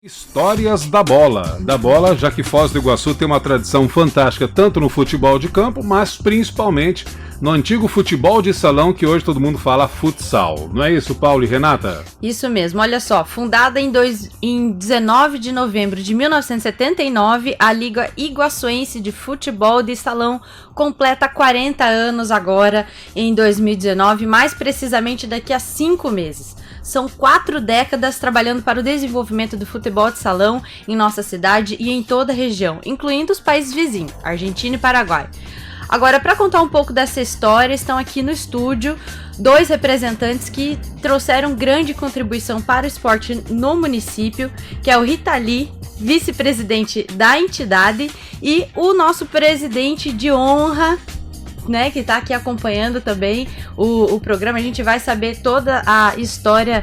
Histórias da bola, já que Foz do Iguaçu tem uma tradição fantástica tanto no futebol de campo, mas principalmente no antigo futebol de salão, que hoje todo mundo fala futsal. Não é isso, Paulo e Renata? Isso mesmo, olha só, fundada em 19 de novembro de 1979, a Liga Iguaçuense de Futebol de Salão completa 40 anos agora, em 2019, mais precisamente daqui a 5 meses. São 4 décadas trabalhando para o desenvolvimento do futebol de salão em nossa cidade e em toda a região, incluindo os países vizinhos, Argentina e Paraguai. Agora, para contar um pouco dessa história, estão aqui no estúdio 2 representantes que trouxeram grande contribuição para o esporte no município, que é o Ritali, vice-presidente da entidade, e o nosso presidente de honra, né, que está aqui acompanhando também o programa. A gente vai saber toda a história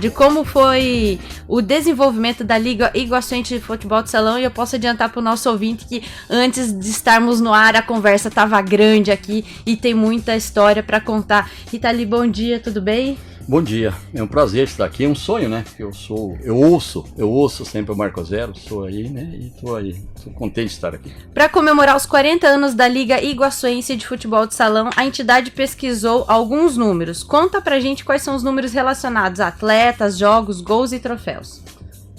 de como foi o desenvolvimento da Liga Iguaçuense de Futebol de Salão, e eu posso adiantar para o nosso ouvinte que antes de estarmos no ar a conversa estava grande aqui e tem muita história para contar. Ritali, bom dia, tudo bem? Bom dia, é um prazer estar aqui, é um sonho, né? Eu ouço sempre o Marco Zero, sou aí, né? E tô contente de estar aqui. Para comemorar os 40 anos da Liga Iguaçuense de Futebol de Salão, a entidade pesquisou alguns números. Conta pra gente quais são os números relacionados a atletas, jogos, gols e troféus.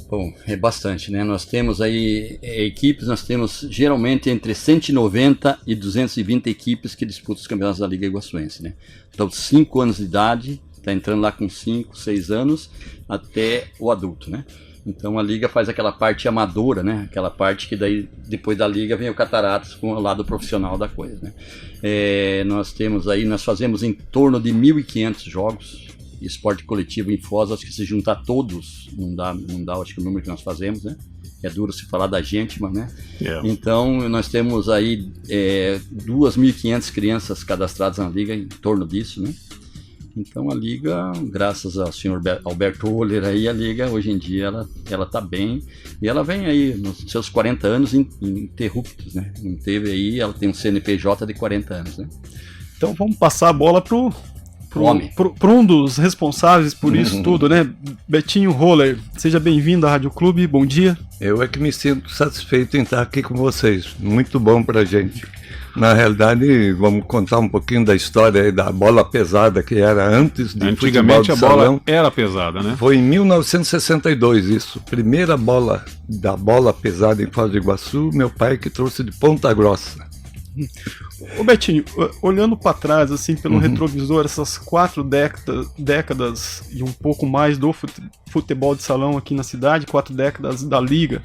Bom, é bastante, né? Nós temos aí equipes, nós temos geralmente entre 190 e 220 equipes que disputam os campeonatos da Liga Iguaçuense, né? Então, 5 anos de idade, está entrando lá com 5, 6 anos, até o adulto, né? Então a liga faz aquela parte amadora, né? Aquela parte que daí, depois da liga, vem o Cataratas com o lado profissional da coisa, né? Nós fazemos em torno de 1.500 jogos, esporte coletivo em Foz, acho que se juntar todos, não dá, acho que o número que nós fazemos, né? É duro se falar da gente, mas, né? Yeah. Então, nós temos aí 2.500 crianças cadastradas na liga, em torno disso, né? Então a Liga, graças ao senhor Alberto Oller aí, a Liga hoje em dia ela tá bem, e ela vem aí nos seus 40 anos ininterruptos, né? Não teve aí, ela tem um CNPJ de 40 anos, né? Então vamos passar a bola pro um dos responsáveis por isso tudo, né? Betinho Roller, seja bem-vindo à Rádio Clube, bom dia. Eu é que me sinto satisfeito em estar aqui com vocês, muito bom pra gente. Na realidade, vamos contar um pouquinho da história aí da bola pesada, que era antes de antigamente a bola era pesada, né? Foi em 1962 isso, primeira bola da bola pesada em Foz do Iguaçu, meu pai que trouxe de Ponta Grossa. Ô Betinho, olhando para trás, assim, pelo retrovisor, essas 4 décadas e um pouco mais do futebol de salão aqui na cidade, 4 décadas da liga,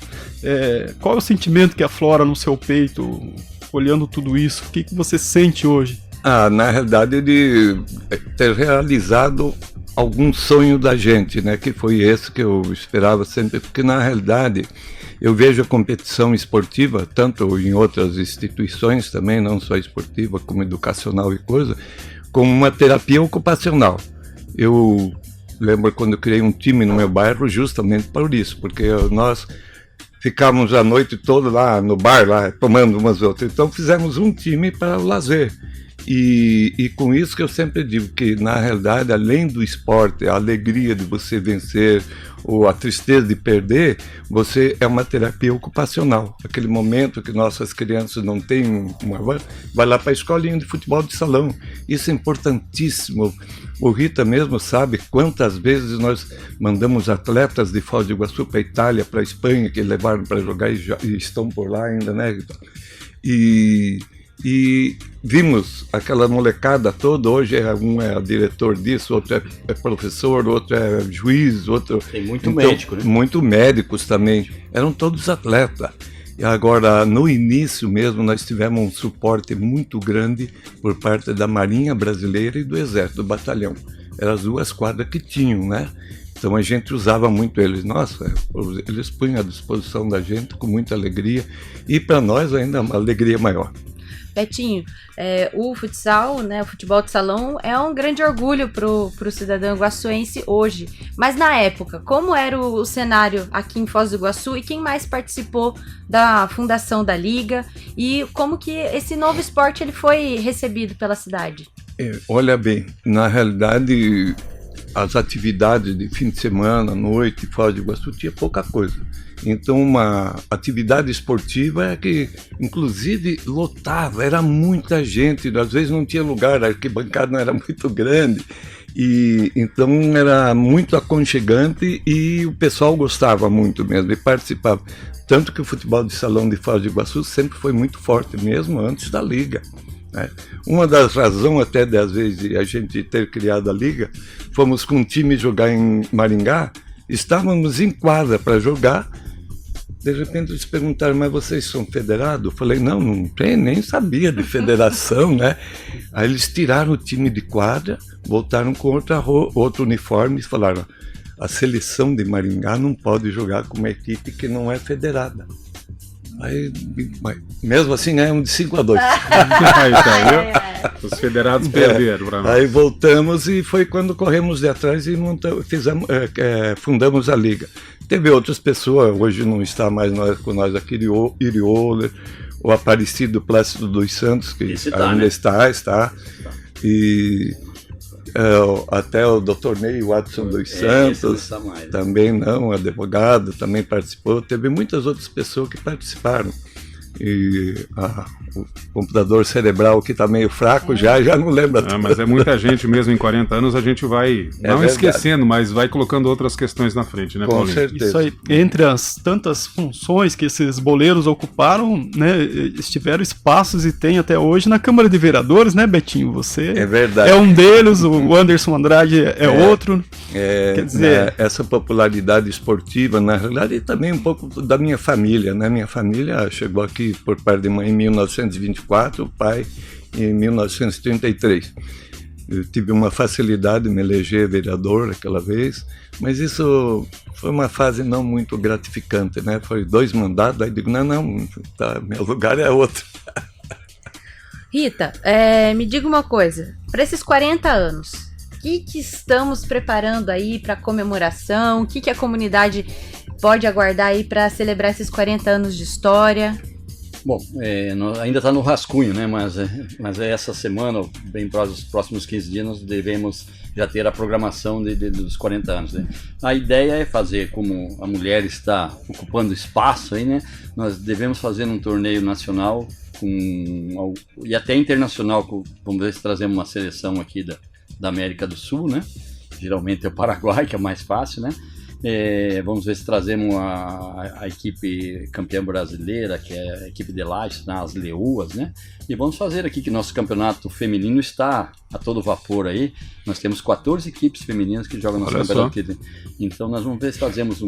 qual é o sentimento que aflora no seu peito, olhando tudo isso? O que você sente hoje? Na realidade, de ter realizado algum sonho da gente, né? Que foi esse que eu esperava sempre, porque na realidade eu vejo a competição esportiva, tanto em outras instituições também, não só esportiva, como educacional e coisa, como uma terapia ocupacional. Eu lembro quando eu criei um time no meu bairro justamente por isso, porque nós ficávamos a noite toda lá no bar, lá tomando umas outras. Então fizemos um time para o lazer. E com isso que eu sempre digo que, na realidade, além do esporte, a alegria de você vencer ou a tristeza de perder, você é uma terapia ocupacional. Aquele momento que nossas crianças não têm vai lá para a escolinha de futebol de salão. Isso é importantíssimo. O Rita mesmo sabe quantas vezes nós mandamos atletas de Foz do Iguaçu para a Itália, para a Espanha, que levaram para jogar e estão por lá ainda, né, Rita? E vimos aquela molecada toda, hoje um é diretor disso, outro é professor, outro é juiz, outro... Tem muito médico, né? Muito médicos também, eram todos atletas. E agora, no início mesmo, nós tivemos um suporte muito grande por parte da Marinha Brasileira e do Exército, do Batalhão. Eram as 2 quadras que tinham, né? Então a gente usava muito eles. Nossa, eles punham à disposição da gente com muita alegria, e para nós ainda uma alegria maior. Betinho, o futsal, né, o futebol de salão é um grande orgulho pro cidadão iguaçuense hoje. Mas na época, como era o cenário aqui em Foz do Iguaçu e quem mais participou da fundação da liga e como que esse novo esporte ele foi recebido pela cidade? Olha bem, na realidade as atividades de fim de semana, noite, Foz do Iguaçu, tinha pouca coisa. Então, uma atividade esportiva é que, inclusive, lotava, era muita gente, às vezes não tinha lugar, a arquibancada não era muito grande, e então era muito aconchegante e o pessoal gostava muito mesmo e participava. Tanto que o futebol de salão de Foz do Iguaçu sempre foi muito forte, mesmo antes da Liga. Uma das razões até às vezes de a gente ter criado a Liga, fomos com um time jogar em Maringá, estávamos em quadra para jogar, de repente eles perguntaram, mas vocês são federados? Eu falei, não tem, nem sabia de federação, né? Aí eles tiraram o time de quadra, voltaram com outro uniforme e falaram, a seleção de Maringá não pode jogar com uma equipe que não é federada. Aí, mesmo assim, ganhamos de 5-2. Aí tá, viu? Os federados perderam para nós. Aí voltamos e foi quando corremos de atrás e fundamos a Liga. Teve outras pessoas, hoje não está mais com nós aqui, Irioler, o Aparecido Plácido dos Santos, que ainda está. E até o Dr. Ney Watson dos Santos, também advogado, também participou. Teve muitas outras pessoas que participaram. E o computador cerebral que está meio fraco já não lembra tudo. Mas é muita gente mesmo, em 40 anos a gente vai não esquecendo, mas vai colocando outras questões na frente, né, Paulinho? Com certeza. Isso aí, entre as tantas funções que esses boleiros ocuparam, né, estiveram espaços e tem até hoje na Câmara de Vereadores, né, Betinho? Você é verdade. É um deles, o Anderson Andrade é outro. Quer dizer, essa popularidade esportiva, na realidade, também um pouco da minha família, né? Minha família chegou aqui por parte de mãe em 1924, o pai em 1933. Eu tive uma facilidade de me eleger vereador aquela vez, mas isso foi uma fase não muito gratificante, né? Foi 2 mandatos, aí digo, tá, meu lugar é outro. Rita, me diga uma coisa, para esses 40 anos, o que estamos preparando aí para comemoração? O que a comunidade pode aguardar aí para celebrar esses 40 anos de história? Bom, ainda está no rascunho, né? Mas essa semana, bem para os próximos 15 dias, nós devemos já ter a programação dos 40 anos. Né? A ideia é fazer, como a mulher está ocupando espaço aí, né? Nós devemos fazer um torneio nacional e até internacional. Vamos ver se trazemos uma seleção aqui da América do Sul, né? Geralmente é o Paraguai, que é mais fácil, né? Vamos ver se trazemos a equipe campeã brasileira, que é a equipe de Lages, né, as Leoas, né? E vamos fazer aqui que nosso campeonato feminino está a todo vapor aí. Nós temos 14 equipes femininas que jogam nosso campeonato. Então nós vamos ver se fazemos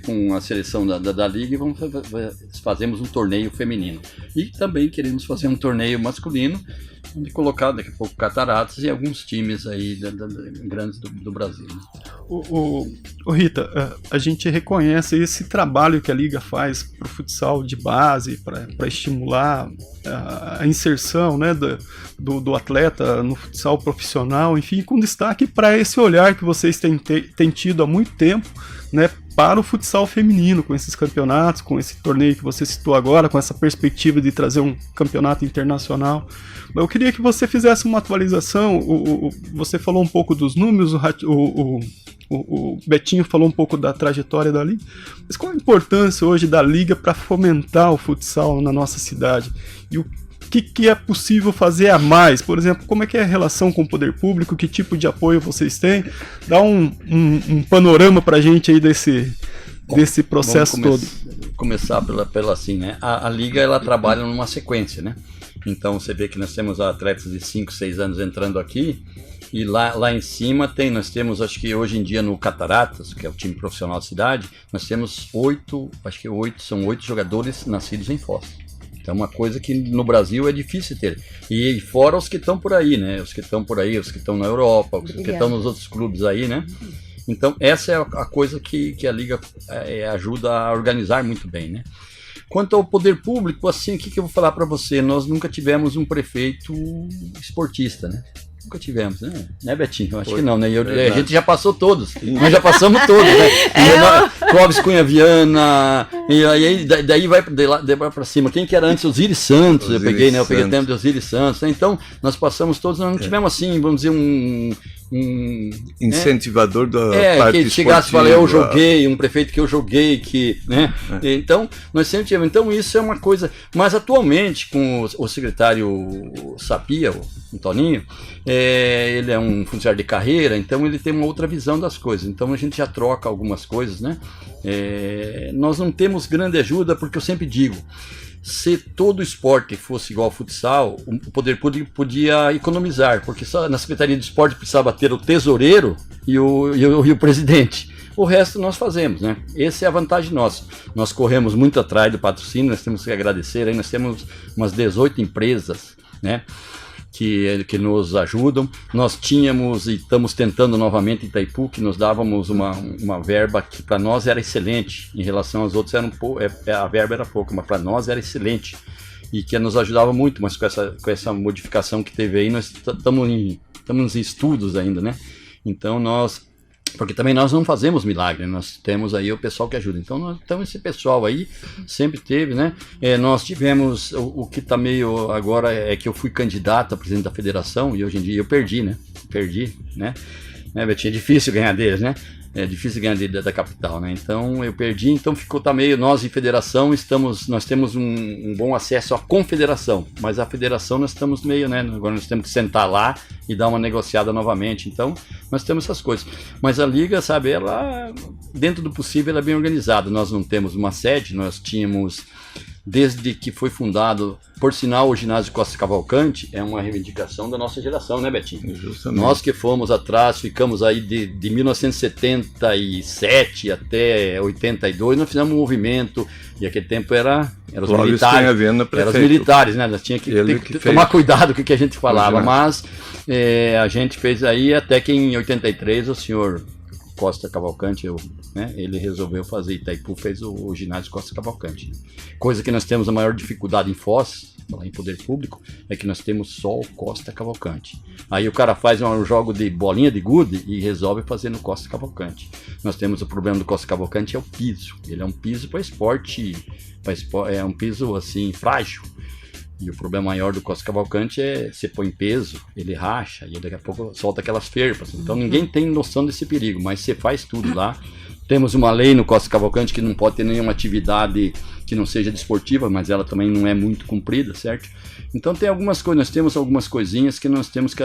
com a seleção da Liga, e fazemos um torneio feminino. E também queremos fazer um torneio masculino, onde colocar daqui a pouco Cataratas e alguns times aí grandes do Brasil. Né? Rita, a gente reconhece esse trabalho que a Liga faz para o futsal de base, para estimular a inserção, né, do atleta no futsal profissional, enfim, com destaque para esse olhar que vocês têm tido há muito tempo, né, para o futsal feminino, com esses campeonatos, com esse torneio que você citou agora, com essa perspectiva de trazer um campeonato internacional. Eu queria que você fizesse uma atualização. Você falou um pouco dos números, o Betinho falou um pouco da trajetória da Liga, mas qual a importância hoje da Liga para fomentar o futsal na nossa cidade? E o que é possível fazer a mais? Por exemplo, como é que é a relação com o poder público? Que tipo de apoio vocês têm? Dá um panorama para a gente aí desse processo todo. Começar pela assim, né? A Liga, ela trabalha numa sequência, né? Então você vê que nós temos atletas de 5, 6 anos entrando aqui, e lá em cima nós temos, acho que hoje em dia no Cataratas, que é o time profissional da cidade, nós temos 8 jogadores nascidos em Foz. Então é uma coisa que no Brasil é difícil ter. E fora os que estão por aí, né? Os que estão por aí, os que estão na Europa, os que estão nos outros clubes aí, né? Então essa é a coisa que a Liga ajuda a organizar muito bem, né? Quanto ao poder público, assim, o que eu vou falar para você? Nós nunca tivemos um prefeito esportista, né? Nunca tivemos, né, Betinho? Acho que não, né? A gente já passou todos. Nós já passamos todos, né? Clóvis Cunha Viana, e aí daí vai para cima. Quem que era antes? Osiris Santos, eu peguei o tempo de Osiris Santos, né? Então, nós passamos todos, nós não tivemos assim, vamos dizer, incentivador da parte que chegasse e falasse, eu esportiva. joguei, um prefeito que eu joguei, né? Então, nós sempre tivemos. Então, isso é uma coisa. Mas atualmente, com o secretário Sapia, o Toninho, ele é um funcionário de carreira, então ele tem uma outra visão das coisas. Então a gente já troca algumas coisas, né? Nós não temos grande ajuda, porque eu sempre digo, se todo esporte fosse igual ao futsal, o poder público podia economizar, porque só na Secretaria de Esporte precisava ter o tesoureiro e o presidente. O resto nós fazemos, né? Essa é a vantagem nossa. Nós corremos muito atrás do patrocínio, nós temos que agradecer, aí nós temos umas 18 empresas, né? Que nos ajudam. Nós tínhamos e estamos tentando novamente em Itaipu, que nos dávamos uma verba que para nós era excelente, em relação aos outros a verba era pouco, mas para nós era excelente e que nos ajudava muito, mas com essa modificação que teve aí, nós estamos em estudos ainda, né? Então porque também nós não fazemos milagre, nós temos aí o pessoal que ajuda. Então esse pessoal aí sempre teve, né? Nós tivemos, o que está meio agora é que eu fui candidato a presidente da federação e hoje em dia eu perdi, né? Betinho, é difícil ganhar deles, né? É difícil ganhar da capital, né? Então eu perdi, então tá meio, nós em federação nós temos um bom acesso à confederação, mas a federação nós estamos meio, né? Agora nós temos que sentar lá e dar uma negociada novamente, então nós temos essas coisas. Mas a liga, sabe, ela, dentro do possível, ela é bem organizada. Nós não temos uma sede, nós tínhamos, desde que foi fundado, por sinal, o ginásio Costa Cavalcante é uma reivindicação da nossa geração, né, Betinho? Justamente. Nós que fomos atrás, ficamos aí de 1977 até 82, nós fizemos um movimento, e aquele tempo era os militares. Eram os militares, né? Nós tínhamos que tomar cuidado com o que a gente falava, mas a gente fez aí até que em 83 o senhor Costa Cavalcante, ele resolveu fazer. Itaipu fez o ginásio Costa Cavalcante. Coisa que nós temos a maior dificuldade em Foz, em poder público, é que nós temos só o Costa Cavalcante. Aí o cara faz um jogo de bolinha de gude e resolve fazer no Costa Cavalcante. Nós temos o problema do Costa Cavalcante, é o piso. Ele é um piso para esporte, é um piso assim, frágil. E o problema maior do Costa Cavalcante é você põe peso, ele racha e daqui a pouco solta aquelas ferpas. Então ninguém tem noção desse perigo, mas você faz tudo lá. Temos uma lei no Costa Cavalcante que não pode ter nenhuma atividade que não seja desportiva, mas ela também não é muito cumprida, certo? Então tem algumas coisas, nós temos algumas coisinhas que nós temos que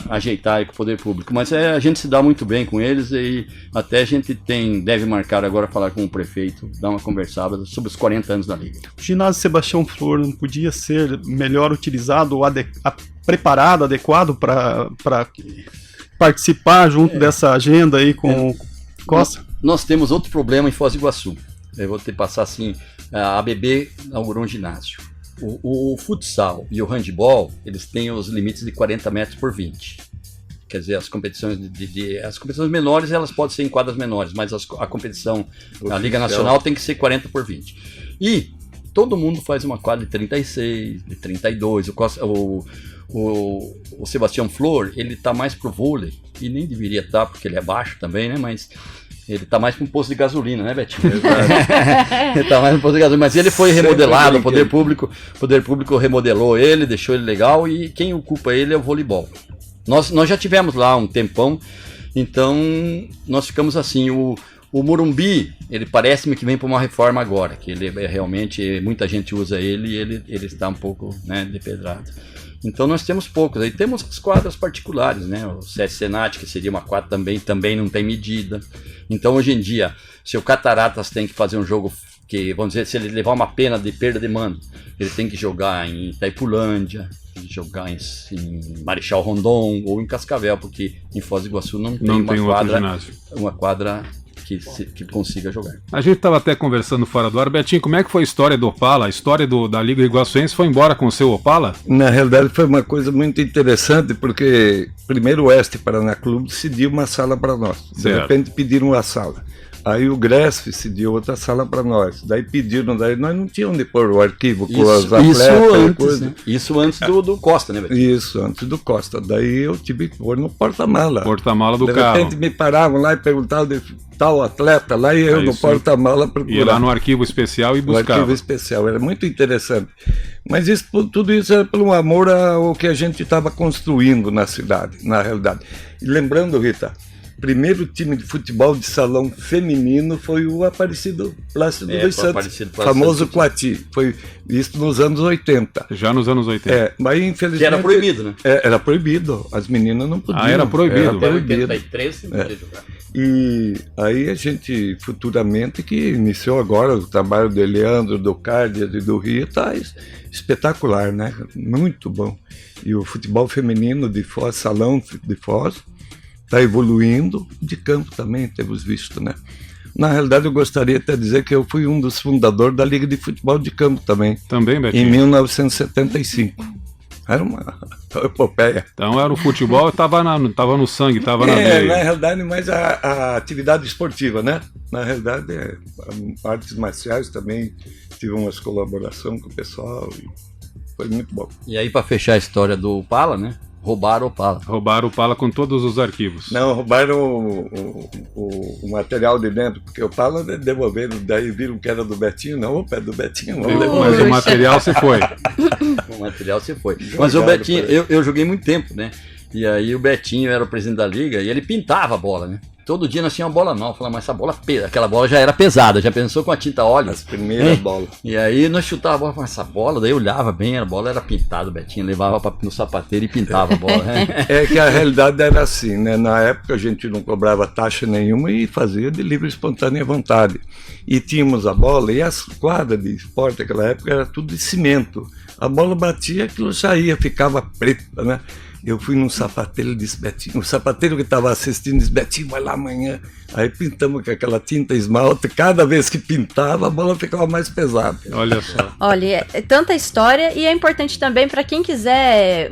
ajeitar aí com o poder público, mas a gente se dá muito bem com eles e até a gente deve marcar agora falar com o prefeito, dar uma conversada sobre os 40 anos da Liga. O ginásio Sebastião Flor não podia ser melhor utilizado ou preparado, adequado para participar junto dessa agenda aí com o Costa? Nós temos outro problema em Foz do Iguaçu. Eu vou ter que passar assim, a ABB inaugurou um ginásio. O futsal e o handball, eles têm os limites de 40 metros por 20. Quer dizer, as competições as competições menores, elas podem ser em quadras menores, mas a competição, a Liga Nacional tem que ser 40 por 20. E todo mundo faz uma quadra de 36, de 32. O Sebastião Flor, ele tá mais pro vôlei, e nem deveria estar, porque ele é baixo também, né? Mas ele tá mais para um posto de gasolina, né, Betinho? Ele tá mais para um posto de gasolina, mas ele foi remodelado, o poder público remodelou ele, deixou ele legal, e quem ocupa ele é o voleibol. Nós já tivemos lá um tempão, então nós ficamos assim, o Morumbi, ele parece-me que vem para uma reforma agora, que ele realmente, muita gente usa ele e ele está um pouco, né, depedrado. Então nós temos poucos, aí temos as quadras particulares, né? O SESC Senat, que seria uma quadra também não tem medida. Então hoje em dia, se o Cataratas tem que fazer um jogo que, vamos dizer, se ele levar uma pena de perda de mando, ele tem que jogar em Itaipulândia, jogar em Marechal Rondon ou em Cascavel, porque em Foz do Iguaçu não tem uma quadra que consiga jogar. A gente estava até conversando fora do ar. Betinho, como é que foi a história do Opala? A história da Liga Iguaçuense foi embora com o seu Opala? Na realidade foi uma coisa muito interessante, porque primeiro o Oeste Paraná Clube decidiu uma sala para nós. De repente pediram uma sala. Aí o Gresf cediu outra sala para nós. Daí pediram, daí nós não tínhamos de pôr o arquivo com os atletas. Isso antes, né? Isso antes do Costa, né, Betinho? Isso, antes do Costa. Daí eu tive que pôr no porta-mala. Porta-mala do De carro. repente me paravam lá e perguntavam de tal atleta lá, e eu no isso. porta-mala procurava. Ia lá no arquivo especial e No arquivo buscava. especial, era muito interessante. Mas isso, tudo isso era pelo amor ao que a gente estava construindo na cidade, na realidade. E lembrando, Rita, primeiro time de futebol de salão feminino foi o Aparecido Plácido dos Santos, famoso Coati. Foi isso nos anos 80. Já nos anos 80. Mas infelizmente... Que era proibido, né? Era proibido, as meninas não podiam. Era proibido. Era proibido. 83 você podia jogar. E aí a gente, futuramente, que iniciou agora o trabalho do Eleandro, do Cárdias e do Rita, espetacular, né? Muito bom. E o futebol feminino de Foz, salão de Foz, está evoluindo, de campo também, temos visto, né? Na realidade, eu gostaria até de dizer que eu fui um dos fundadores da Liga de Futebol de Campo também, Também, em Betinho? 1975. Era uma epopeia. Então era o futebol, tava no sangue, tava na veia. Na realidade, mais a atividade esportiva, né? Na realidade, artes marciais também, tive umas colaborações com o pessoal e foi muito bom. E aí, para fechar a história do Opala, né? Roubaram o Opala. Roubaram o Opala com todos os arquivos. Não, roubaram o material de dentro, porque o Opala devolveram, daí viram que era do Betinho, não, opa, é do Betinho, vamos levar. Mas o material se foi. O material se foi. Mas o Betinho, eu joguei muito tempo, né? E aí o Betinho era o presidente da liga e ele pintava a bola, né? Todo dia nós tínhamos uma bola nova. Falava, mas essa bola, aquela bola já era pesada, já pensou com a tinta óleo? As primeiras bolas. E aí nós chutávamos a bola, falava, essa bola, daí eu olhava bem, a bola era pintada, o Betinho levava no sapateiro e pintava a bola. É que a realidade era assim, né? Na época a gente não cobrava taxa nenhuma e fazia de livre e espontânea vontade. E tínhamos a bola, e as quadras de esporte naquela época era tudo de cimento. A bola batia, aquilo saía, ficava preta, né? Eu fui num sapateiro e disse, Betinho, o sapateiro que estava assistindo disse, Betinho, vai lá amanhã. Aí pintamos com aquela tinta esmalte, cada vez que pintava a bola ficava mais pesada. Olha só. Olha, é tanta história e é importante também para quem quiser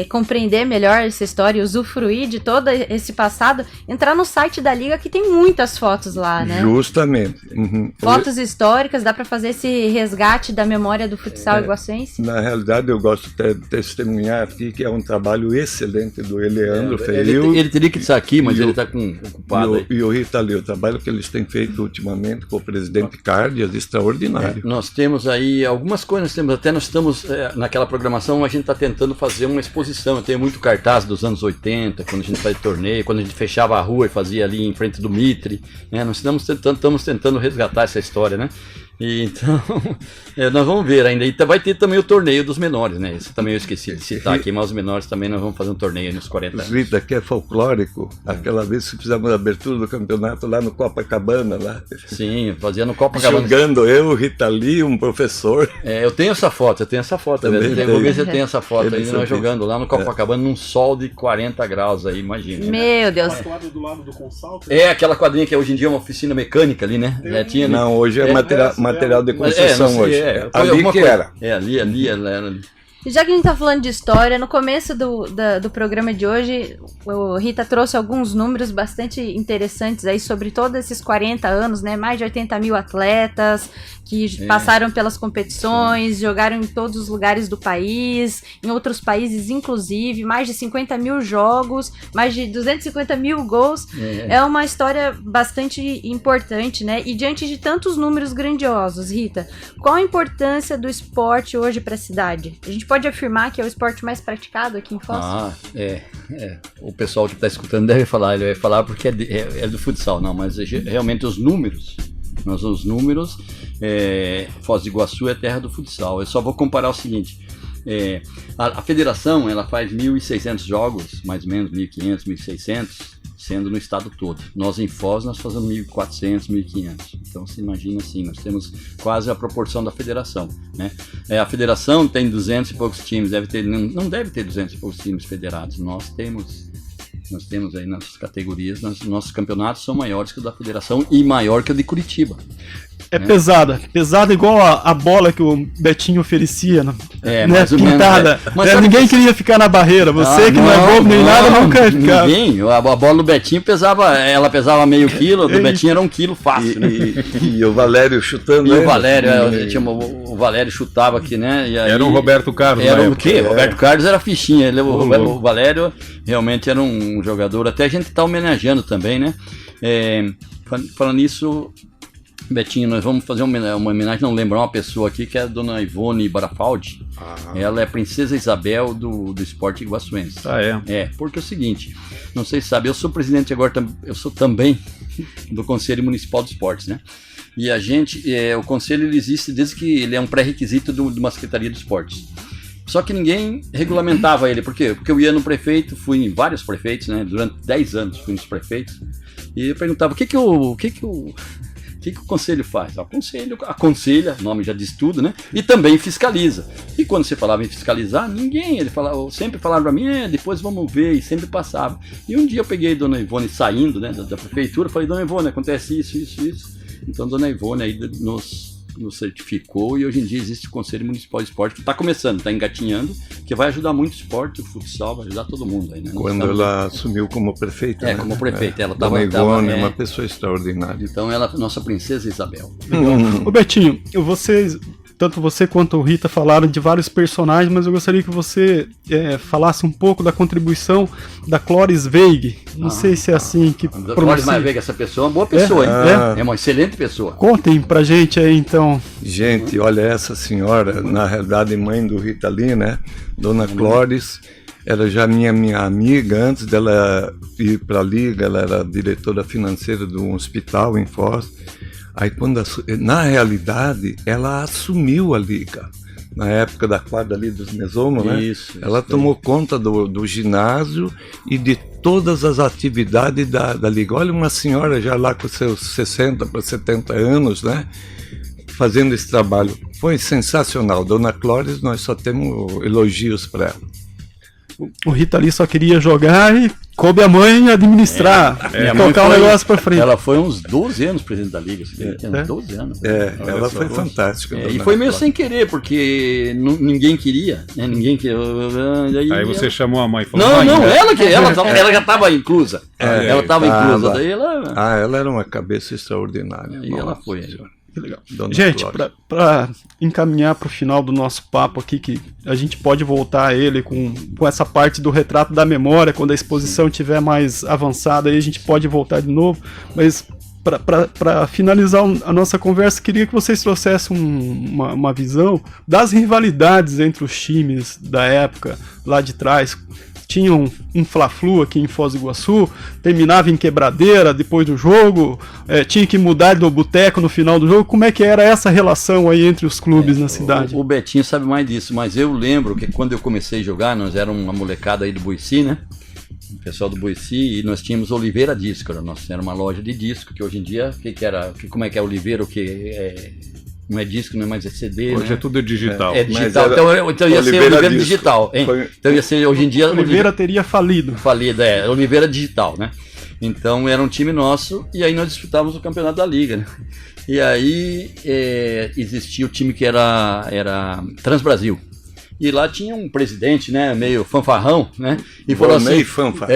compreender melhor essa história e usufruir de todo esse passado, entrar no site da Liga que tem muitas fotos lá, né? Justamente. Uhum. Fotos históricas, dá para fazer esse resgate da memória do futsal iguaçuense? Na realidade, eu gosto de testemunhar aqui que é um trabalho excelente do Eleandro Feio. Ele teria que estar aqui, mas ele está ocupado aí. E o Rita ali, o trabalho que eles têm feito ultimamente com o presidente Cárdias, extraordinário. Nós temos aí algumas coisas, nós estamos naquela programação, a gente está tentando fazer uma exposição. Eu tenho muito cartaz dos anos 80, quando a gente fazia torneio, quando a gente fechava a rua e fazia ali em frente do Mitre, né? Nós estamos tentando resgatar essa história, né? E então, nós vamos ver ainda. E vai ter também o torneio dos menores, né? Isso também eu esqueci de citar aqui, mas os menores também nós vamos fazer um torneio nos 40 anos. Rita, que é folclórico, aquela vez que fizemos a abertura do campeonato lá no Copacabana, lá. Sim, fazia no Copacabana. Jogando eu, Rita Lee, um professor. Eu tenho essa foto, velho. Vou ver se eu tenho essa foto aí, nós jogando lá no Copacabana, num sol de 40 graus aí, imagina. Meu Deus. A quadra do lado do Consalto? É aquela quadrinha que hoje em dia é uma oficina mecânica ali, né? Tinha, Não, hoje é material de construção hoje. Ali que era. Ali era ali. E já que a gente tá falando de história, no começo do programa de hoje, o Rita trouxe alguns números bastante interessantes aí sobre todos esses 40 anos, né? Mais de 80 mil atletas que passaram pelas competições, jogaram em todos os lugares do país, em outros países inclusive, mais de 50 mil jogos, mais de 250 mil gols. É uma história bastante importante, né? E diante de tantos números grandiosos, Rita, qual a importância do esporte hoje para a cidade? A gente pode afirmar que é o esporte mais praticado aqui em Foz? O pessoal que está escutando ele vai falar porque é do futsal, não, mas realmente os números, Foz do Iguaçu é terra do futsal. Eu só vou comparar o seguinte, a federação ela faz 1.600 jogos, mais ou menos 1.500, 1.600, sendo no estado todo. Nós em Foz nós fazemos 1.400, 1.500. Então você imagina assim, nós temos quase a proporção da federação, né? A federação tem 200 e poucos times, não deve ter 200 e poucos times federados. Nós temos aí nas categorias, nossos campeonatos são maiores que o da federação e maior que o de Curitiba. É né? pesada igual a bola que o Betinho oferecia, né? Mais ou menos, Pintada. Mas sabe Ninguém que- queria ficar na barreira. Você que não é bobo nem nada, nunca ia ficar. Ninguém. A bola do Betinho ela pesava meio quilo, do Betinho era 1 quilo fácil, né? E o Valério chutando. E o ele. Valério, o Valério chutava aqui, né? E aí, Era o Roberto Carlos, era na o época. quê? Roberto Carlos era fichinha. O louco. Valério realmente era um jogador. Até a gente tá homenageando também, né? Falando nisso, Betinho, nós vamos fazer uma homenagem, não lembrar uma pessoa aqui, que é a dona Ivone Barafaldi. Ela é a princesa Isabel do esporte iguaçuense. Ah, é? Porque é o seguinte, não sei se sabe, eu sou presidente agora, eu sou também do Conselho Municipal de Esportes, né? E a gente, o conselho ele existe desde que ele é um pré-requisito de uma Secretaria de Esportes. Só que ninguém regulamentava ele. Por quê? Porque eu ia no prefeito, fui em vários prefeitos, né? Durante 10 anos fui nos prefeitos. E eu perguntava, o que o conselho faz? O conselho aconselha, o nome já diz tudo, né? E também fiscaliza. E quando você falava em fiscalizar, sempre falaram para mim, depois vamos ver, e sempre passava. E um dia eu peguei a dona Ivone saindo, né, da prefeitura, falei, dona Ivone, acontece isso. Então a dona Ivone aí nos certificou e hoje em dia existe o Conselho Municipal de Esporte que está começando, está engatinhando, que vai ajudar muito o esporte, o futsal, vai ajudar todo mundo aí, né? Quando ela assumiu como prefeita. Né? Como prefeita, ela Dona estava... Ivone é uma pessoa extraordinária. Então ela é nossa princesa Isabel. Ô Betinho, tanto você quanto o Rita falaram de vários personagens, mas eu gostaria que você falasse um pouco da contribuição da Cloris Veig. Não sei se é assim que Cloris Veig, essa pessoa é uma boa pessoa, hein? É uma excelente pessoa. Contem pra gente aí, então. Gente, olha, essa senhora, na realidade mãe do Rita Lee, né? Dona Cloris, era já minha amiga, antes dela ir para a Liga, ela era diretora financeira de um hospital em Foz. Aí na realidade, ela assumiu a Liga, na época da quadra ali dos mesomos, né? Isso ela tomou conta do ginásio e de todas as atividades da Liga. Olha, uma senhora já lá com seus 60 para 70 anos, né? Fazendo esse trabalho. Foi sensacional. Dona Cloris, nós só temos elogios para ela. O Rita Lee só queria jogar e coube a mãe administrar, tocar o negócio pra frente. Ela foi uns 12 anos presidente da Liga, uns 12 anos. Ela foi fantástica. E foi meio sem querer, porque ninguém queria, né? Ninguém queria. Aí você chamou a mãe e falou, Não, mãe, ela já estava inclusa. Ela estava inclusa. Daí ela... ela era uma cabeça extraordinária. E ela foi. Que legal. Dona Gente, Cláudia. para encaminhar para o final do nosso papo aqui, que a gente pode voltar a ele com essa parte do retrato da memória, quando a exposição estiver mais avançada, aí a gente pode voltar de novo, mas para finalizar a nossa conversa, queria que vocês trouxessem uma visão das rivalidades entre os times da época, lá de trás. Tinha um Fla-Flu aqui em Foz do Iguaçu, terminava em quebradeira depois do jogo, tinha que mudar do boteco no final do jogo. Como é que era essa relação aí entre os clubes na cidade? O Betinho sabe mais disso, mas eu lembro que quando eu comecei a jogar, nós éramos uma molecada aí do Boici, né? O pessoal do Boici, e nós tínhamos Oliveira Disco, era uma loja de disco, que hoje em dia, como é que é Oliveira, não é disco, não é mais CD, hoje né? é tudo digital. É digital, então ia ser Oliveira Digital, hein? Então ia ser, hoje em dia... Oliveira teria falido. Oliveira Digital, né? Então era um time nosso, e aí nós disputávamos o campeonato da Liga, né? E aí existia o time que era Transbrasil. E lá tinha um presidente, né, meio fanfarrão, né? E falou assim,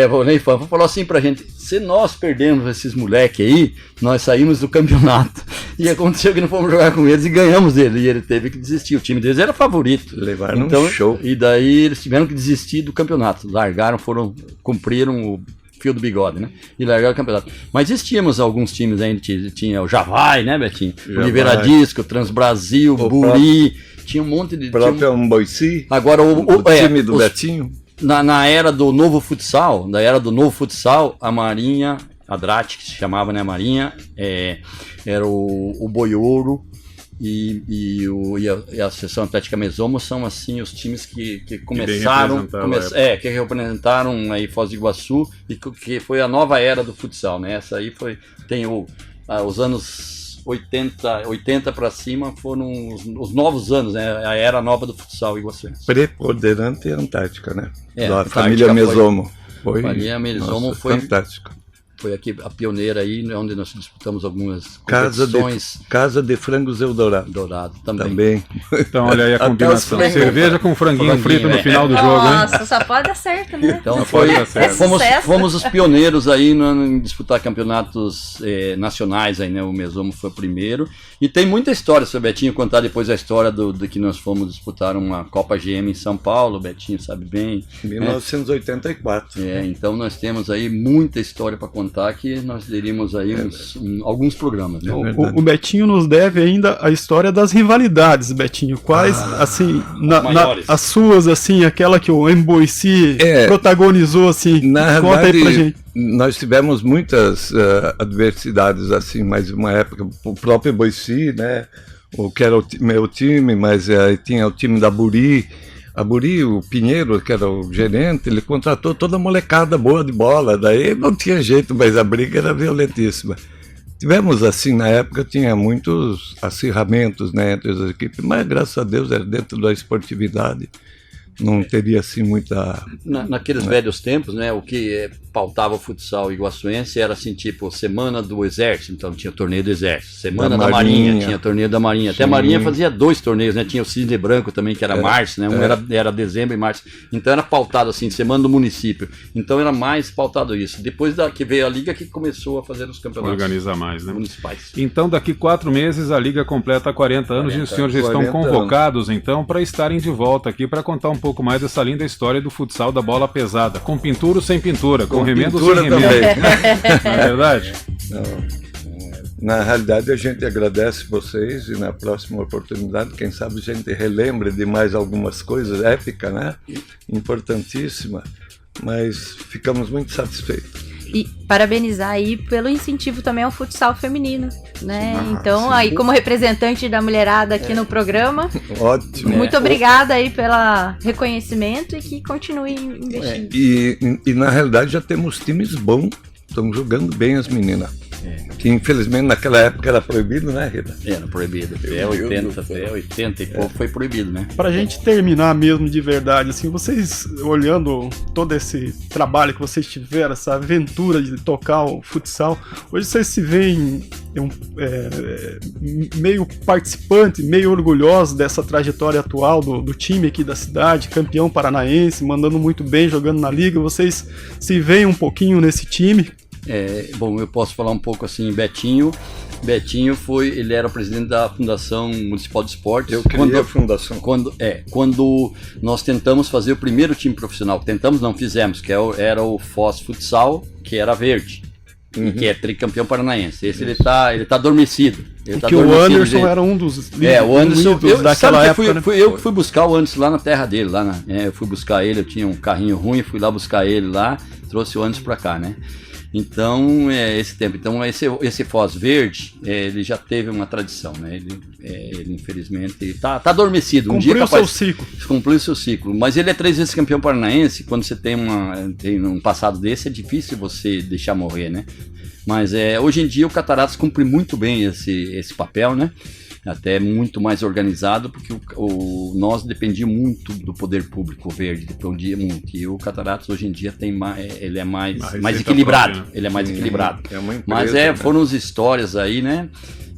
Volney Fanfa falou assim pra gente: se nós perdemos esses moleque aí, nós saímos do campeonato. E aconteceu que não fomos jogar com eles e ganhamos dele. E ele teve que desistir. O time deles era favorito. Levaram um show. E daí eles tiveram que desistir do campeonato. Largaram, cumpriram o fio do bigode, né? E largaram o campeonato. Mas existíamos alguns times ainda, tinha o Javai, né, Betinho? Oliveira Disco, Transbrasil, Buri. Tinha um monte de... próprio Boici. Agora o time do Betinho. Na era do novo futsal, a Marinha, a Drat, que se chamava, né, a Marinha, era o Boiouro e a Associação Atlética Mesomo são assim os times que começaram, que representaram aí Foz do Iguaçu e que foi a nova era do futsal, né? Essa aí tem os anos 80 para cima foram os novos anos, né? A era nova do futsal iguaçuense. Preponderante Antártica, né? Da Antártica família Mesomo. Família Mesomo foi fantástico. foi aqui a pioneira aí, onde nós disputamos algumas competições. Casa de Frangos Eldorado. Dourado também. Então, olha aí a combinação. Cerveja com franguinho frito no final do jogo, hein? Nossa, só pode dar certo, né? Então Sucesso. fomos os pioneiros aí em disputar campeonatos nacionais aí, né? O Mesomo foi o primeiro. E tem muita história sobre o Betinho, contar depois a história do que nós fomos disputar uma Copa GM em São Paulo, o Betinho sabe bem. 1984. Então nós temos aí muita história para contar que nós teríamos aí alguns programas. Né? O Betinho nos deve ainda a história das rivalidades, Betinho. Quais, assim, as suas, assim, aquela que o Emboici protagonizou, assim, na conta verdade, aí pra gente. Nós tivemos muitas adversidades, assim, mas uma época, o próprio Emboici, né, o que era o meu time, mas tinha o time da Buri. A Buri, o Pinheiro, que era o gerente, ele contratou toda a molecada boa de bola, daí não tinha jeito, mas a briga era violentíssima. Tivemos, assim, na época, tinha muitos acirramentos, né, entre as equipes, mas graças a Deus era dentro da esportividade. Não teria, assim, muita... Naqueles velhos tempos, né, o que pautava o futsal iguaçuense era, assim, tipo, semana do Exército, então tinha o torneio do Exército. Semana da Marinha, tinha torneio da Marinha. Até a Marinha fazia 2 torneios, né, tinha o Cisne Branco também, que era março, né, um era dezembro e março. Então era pautado, assim, semana do município. Então era mais pautado isso. Depois que veio a Liga, que começou a fazer os campeonatos. Organiza mais, né? Municipais. Então, daqui 4 meses, a Liga completa 40 anos e os senhores já estão convocados, então, para estarem de volta aqui para contar um pouco mais dessa linda história do futsal da bola pesada, com pintura ou sem pintura, com remendo ou sem remendo. Não é verdade? Na realidade, a gente agradece vocês e na próxima oportunidade, quem sabe a gente relembre de mais algumas coisas, épica, né? Importantíssima, mas ficamos muito satisfeitos. E parabenizar aí pelo incentivo também ao futsal feminino, né? Ah, então, sim. aí como representante da mulherada aqui no programa, Ótimo. muito obrigada aí pelo reconhecimento e que continue investindo. E na realidade já temos times bons, estão jogando bem as meninas. Que infelizmente naquela época era proibido, né, Rita? Era proibido, até 80 e pouco foi proibido, né? Pra gente terminar mesmo de verdade, assim, vocês olhando todo esse trabalho que vocês tiveram, essa aventura de tocar o futsal, hoje vocês se veem meio participante, meio orgulhosos dessa trajetória atual do time aqui da cidade, campeão paranaense, mandando muito bem, jogando na liga, vocês se veem um pouquinho nesse time? Bom, eu posso falar um pouco assim, Betinho ele era o presidente da Fundação Municipal de Esportes. Eu criei a fundação. Quando nós tentamos fazer o primeiro time profissional, fizemos, que era o Foz Futsal, que era verde, e que é tricampeão paranaense. Esse ele tá adormecido. O Anderson era um dos o Anderson, daquela época, eu fui buscar o Anderson lá na terra dele, eu fui buscar ele, eu tinha um carrinho ruim, fui lá buscar ele lá, trouxe o Anderson pra cá, né? Então, esse tempo. Então, esse Foz Verde, ele já teve uma tradição, né? Ele infelizmente, tá adormecido. Cumpriu o seu ciclo. Cumpriu o seu ciclo. Mas ele é 3 vezes campeão paranaense. Quando você tem um passado desse, é difícil você deixar morrer, né? Mas hoje em dia o Cataratas cumpre muito bem esse papel, né? Até muito mais organizado, porque nós dependíamos muito do poder público, o Verde dependia muito, e o Cataratas hoje em dia ele é mais equilibrado, própria, né? Ele é mais equilibrado, mas foram as histórias aí, né?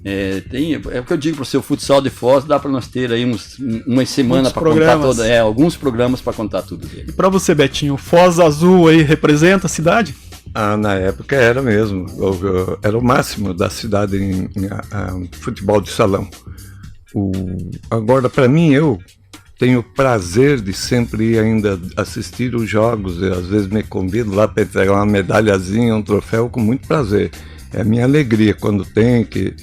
É o que eu digo para o seu futsal de Foz, dá para nós ter aí umas semanas para contar alguns programas para contar tudo dele. E para você, Betinho, Foz Azul aí representa a cidade? Na época era mesmo, era o máximo da cidade em futebol de salão. Agora, para mim, eu tenho o prazer de sempre ir ainda assistir os jogos, e às vezes me convido lá para entregar uma medalhazinha, um troféu, com muito prazer. É a minha alegria quando tem, que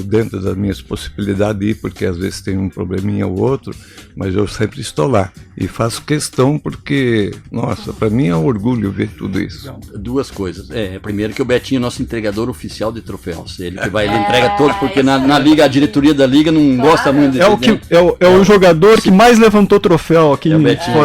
dentro das minhas possibilidades de ir, porque às vezes tem um probleminha ou outro, mas eu sempre estou lá e faço questão porque, nossa, para mim é um orgulho ver tudo isso. 2 coisas. Primeiro que o Betinho é nosso entregador oficial de troféus. Ele entrega todos, porque na liga, a diretoria da liga não gosta muito dele. É o jogador que mais levantou troféu aqui em Betinho.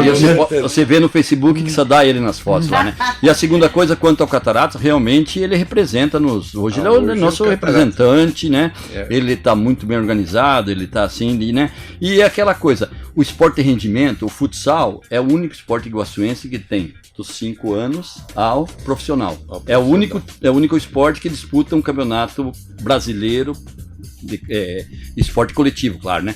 Você vê no Facebook que só dá ele nas fotos lá, né? E a segunda coisa, quanto ao Cataratas, realmente ele representa-nos. Hoje ele é o nosso representante, né? Ele está muito bem organizado, ele está assim, né? E é aquela coisa, o esporte de rendimento, o futsal, é o único esporte iguaçuense que tem dos 5 anos ao profissional. É o único esporte que disputa um campeonato brasileiro esporte coletivo, claro, né?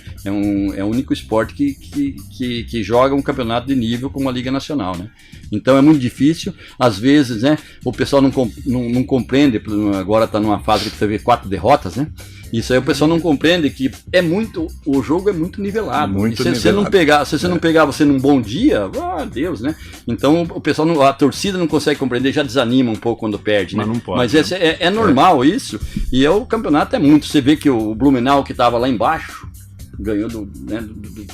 É o único esporte que joga um campeonato de nível como a Liga Nacional, né? Então é muito difícil, às vezes, né? O pessoal não compreende, agora está numa fase que você vê 4 derrotas, né? Isso aí o pessoal não compreende que o jogo é muito nivelado. Muito se você não pegar, você num bom dia, Deus, né? Então o pessoal, a torcida não consegue compreender, já desanima um pouco quando perde, né? Mas não pode, Mas é normal isso, e o campeonato é muito. Você vê que o Blumenau, que estava lá embaixo, ganhou do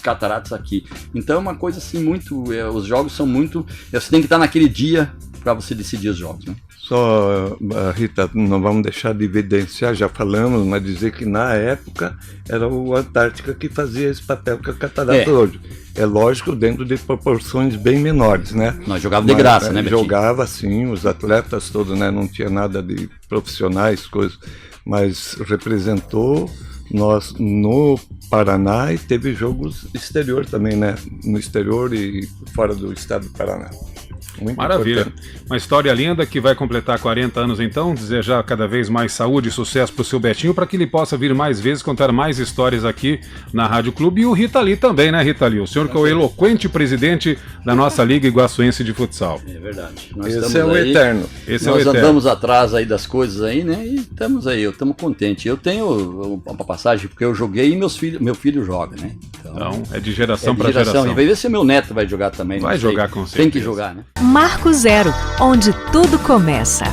Cataratas aqui. Então é uma coisa assim muito. Os jogos são muito. Você tem que estar naquele dia para você decidir os jogos, né? Só, Rita, não vamos deixar de evidenciar, já falamos, mas dizer que na época era o Antártica que fazia esse papel que a Catarata hoje. É lógico, dentro de proporções bem menores, né? Nós jogávamos de graça, né, Betinho? Jogava, sim, os atletas todos, né? Não tinha nada de profissionais, coisas, mas representou nós no Paraná e teve jogos exterior também, né? No exterior e fora do estado do Paraná. Muito Maravilha. Importante. Uma história linda que vai completar 40 anos então, desejar cada vez mais saúde e sucesso pro seu Betinho, para que ele possa vir mais vezes contar mais histórias aqui na Rádio Clube, e o Rita Lee também, né, Rita Lee? O senhor que é o eloquente presidente da nossa Liga Iguaçuense de Futsal. É verdade. Esse é o eterno. Nós andamos atrás aí das coisas aí, né? E estamos contentes. Eu tenho uma passagem, porque eu joguei e meu filho joga, né? Então é de geração para geração. E vai ver se meu neto vai jogar também. Vai jogar com certeza. Tem que jogar, né? Marco Zero, onde tudo começa.